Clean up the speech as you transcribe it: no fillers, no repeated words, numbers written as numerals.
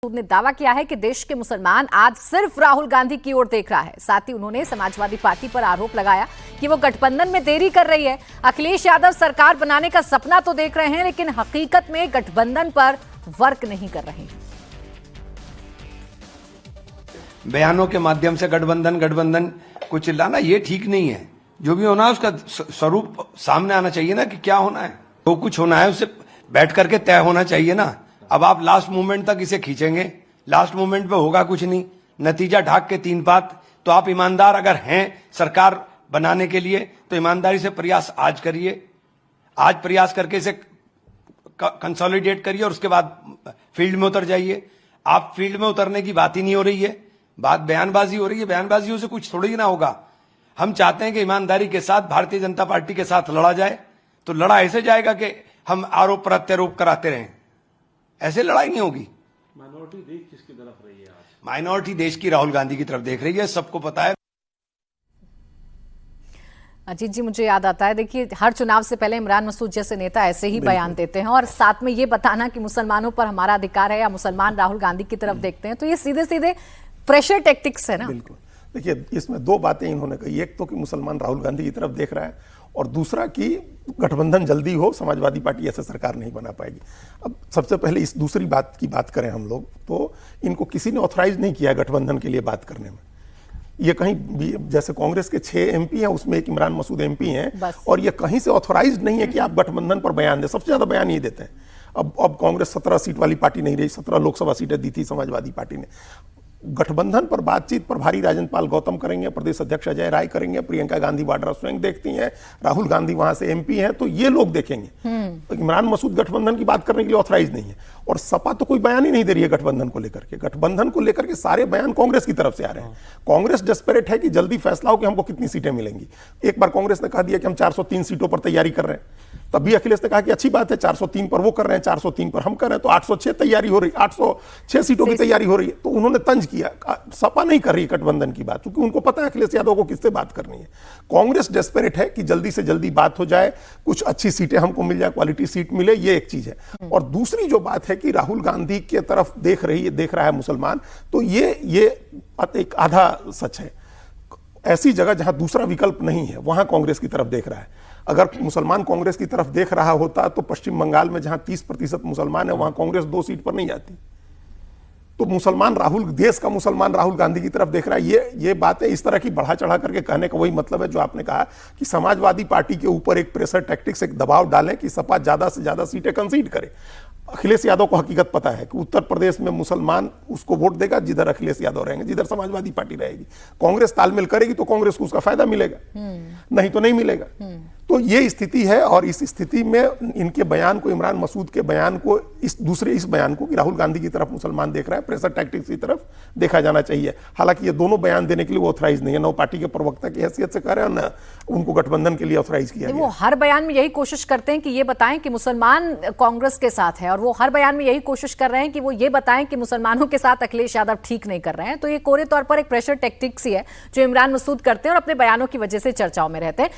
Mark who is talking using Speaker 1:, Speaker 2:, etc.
Speaker 1: ने दावा किया है कि देश के मुसलमान आज सिर्फ राहुल गांधी की ओर देख रहा है। साथ ही उन्होंने समाजवादी पार्टी पर आरोप लगाया कि वो गठबंधन में देरी कर रही है। अखिलेश यादव सरकार बनाने का सपना तो देख रहे हैं, लेकिन हकीकत में गठबंधन पर वर्क नहीं कर रहे हैं।
Speaker 2: बयानों के माध्यम से गठबंधन को चिल्लाना ये ठीक नहीं है। जो भी होना है उसका स्वरूप सामने आना चाहिए ना, कि क्या होना है। तो कुछ होना है उससे बैठ करके तय होना चाहिए ना। अब आप लास्ट मोमेंट तक इसे खींचेंगे, लास्ट मोमेंट पे होगा कुछ नहीं, नतीजा ढाक के तीन पात। तो आप ईमानदार अगर हैं सरकार बनाने के लिए तो ईमानदारी से प्रयास आज करिए, आज प्रयास करके इसे कंसोलिडेट करिए और उसके बाद फील्ड में उतर जाइए। आप फील्ड में उतरने की बात ही नहीं हो रही है, बात बयानबाजी हो रही है। बयानबाजियों से कुछ थोड़ी ना होगा। हम चाहते हैं कि ईमानदारी के साथ भारतीय जनता पार्टी के साथ लड़ा जाए। तो लड़ा ऐसे जाएगा कि हम आरोप प्रत्यारोप कराते रहें, ऐसे लड़ाई नहीं होगी।
Speaker 3: माइनॉरिटी देश किसकी तरफ रही है आज?
Speaker 2: माइनॉरिटी देश की राहुल गांधी की तरफ देख रही है, सबको पता है।
Speaker 1: अजीत जी, मुझे याद आता है, देखिए हर चुनाव से पहले इमरान मसूद जैसे नेता ऐसे ही बयान देते हैं और साथ में ये बताना कि मुसलमानों पर हमारा अधिकार है या मुसलमान राहुल गांधी की तरफ देखते हैं, तो ये सीधे सीधे प्रेशर टैक्टिक्स है ना।
Speaker 4: बिल्कुल। देखिए, इसमें दो बातें इन्होंने कही। एक तो कि मुसलमान राहुल गांधी की तरफ देख रहा है, और दूसरा कि गठबंधन जल्दी हो, समाजवादी पार्टी ऐसे सरकार नहीं बना पाएगी। अब सबसे पहले इस दूसरी बात की बात करें हम लोग, तो इनको किसी ने ऑथराइज नहीं किया गठबंधन के लिए बात करने में। ये कहीं भी, जैसे कांग्रेस के 6 एमपी हैं, उसमें एक इमरान मसूद एमपी हैं, और ये कहीं से ऑथराइज नहीं है कि आप गठबंधन पर बयान दें। सबसे ज्यादा बयान ये देते हैं। अब कांग्रेस 17 सीट वाली पार्टी नहीं रही, 17 लोकसभा सीटें दी थी समाजवादी पार्टी ने। गठबंधन पर बातचीत प्रभारी राजेंद्र पाल गौतम करेंगे, प्रदेश अध्यक्ष अजय राय करेंगे, प्रियंका गांधी वाड्रा स्वयं देखती हैं, राहुल गांधी वहां से एमपी हैं, तो ये लोग देखेंगे। इमरान मसूद गठबंधन की बात करने के लिए ऑथराइज नहीं है। और सपा तो कोई बयान ही नहीं दे रही है गठबंधन को लेकर के। गठबंधन को लेकर के सारे बयान कांग्रेस की तरफ से आ रहे हैं। कांग्रेस डेस्परेट है कि जल्दी फैसला हो कि हमको कितनी सीटें मिलेंगी। एक बार कांग्रेस ने कह दिया कि हम 403 सीटों पर तैयारी कर रहे हैं, तभी अखिलेश ने कहा कि अच्छी बात है, 403 पर वो कर रहे हैं, 403 पर हम कर रहे हैं, तो 806 तैयारी हो रही, 806 सीटों की तैयारी हो रही है। तो उन्होंने तंज किया। सपा नहीं कर रही गठबंधन की बात, क्योंकि उनको पता है अखिलेश यादव को किससे बात करनी है। कांग्रेस डेस्परेट है कि जल्दी से जल्दी बात हो जाए, कुछ अच्छी सीटें हमको मिल जाए, क्वालिटी सीट मिले, ये एक चीज है। और दूसरी जो बात है कि राहुल गांधी की तरफ देख रहा है मुसलमान, तो ये एक आधा सच है। ऐसी जगह जहां दूसरा विकल्प नहीं है, वहां कांग्रेस की तरफ देख रहा है। अगर मुसलमान कांग्रेस की तरफ देख रहा होता तो पश्चिम बंगाल में जहां 30% मुसलमान है, वहां कांग्रेस 2 सीट पर नहीं जाती। तो देश का मुसलमान राहुल गांधी की तरफ देख रहा है। ये बातें इस तरह की बढ़ा चढ़ा करके कहने का वही मतलब है जो आपने कहा कि समाजवादी पार्टी के ऊपर एक प्रेशर टैक्टिक्स, एक दबाव डालें कि सपा ज्यादा से ज्यादा सीटें कंसीड करे। अखिलेश यादव को हकीकत पता है कि उत्तर प्रदेश में मुसलमान उसको वोट देगा जिधर अखिलेश यादव रहेंगे, जिधर समाजवादी पार्टी रहेगी। कांग्रेस तालमेल करेगी तो कांग्रेस को उसका फायदा मिलेगा, नहीं तो नहीं मिलेगा। तो ये स्थिति है, और इस स्थिति में इनके बयान को, इमरान मसूद के बयान को, इस बयान को कि राहुल गांधी की तरफ मुसलमान देख रहा है, प्रेशर टैक्टिक्स की तरफ देखा जाना चाहिए। हालांकि ये दोनों बयान देने के लिए वो ऑथराइज नहीं है, न पार्टी के प्रवक्ता की हैसियत से कह रहे हैं, न उनको गठबंधन के लिए ऑथराइज किया गया।
Speaker 1: वो हर बयान में यही कोशिश करते हैं कि ये बताएं कि मुसलमान कांग्रेस के साथ है, और वो हर बयान में यही कोशिश कर रहे हैं कि वो ये बताएं कि मुसलमानों के साथ अखिलेश यादव ठीक नहीं कर रहे हैं। तो ये कोरे तौर पर एक प्रेशर टैक्टिक्स ही है जो इमरान मसूद करते हैं और अपने बयानों की वजह से चर्चाओं में रहते हैं।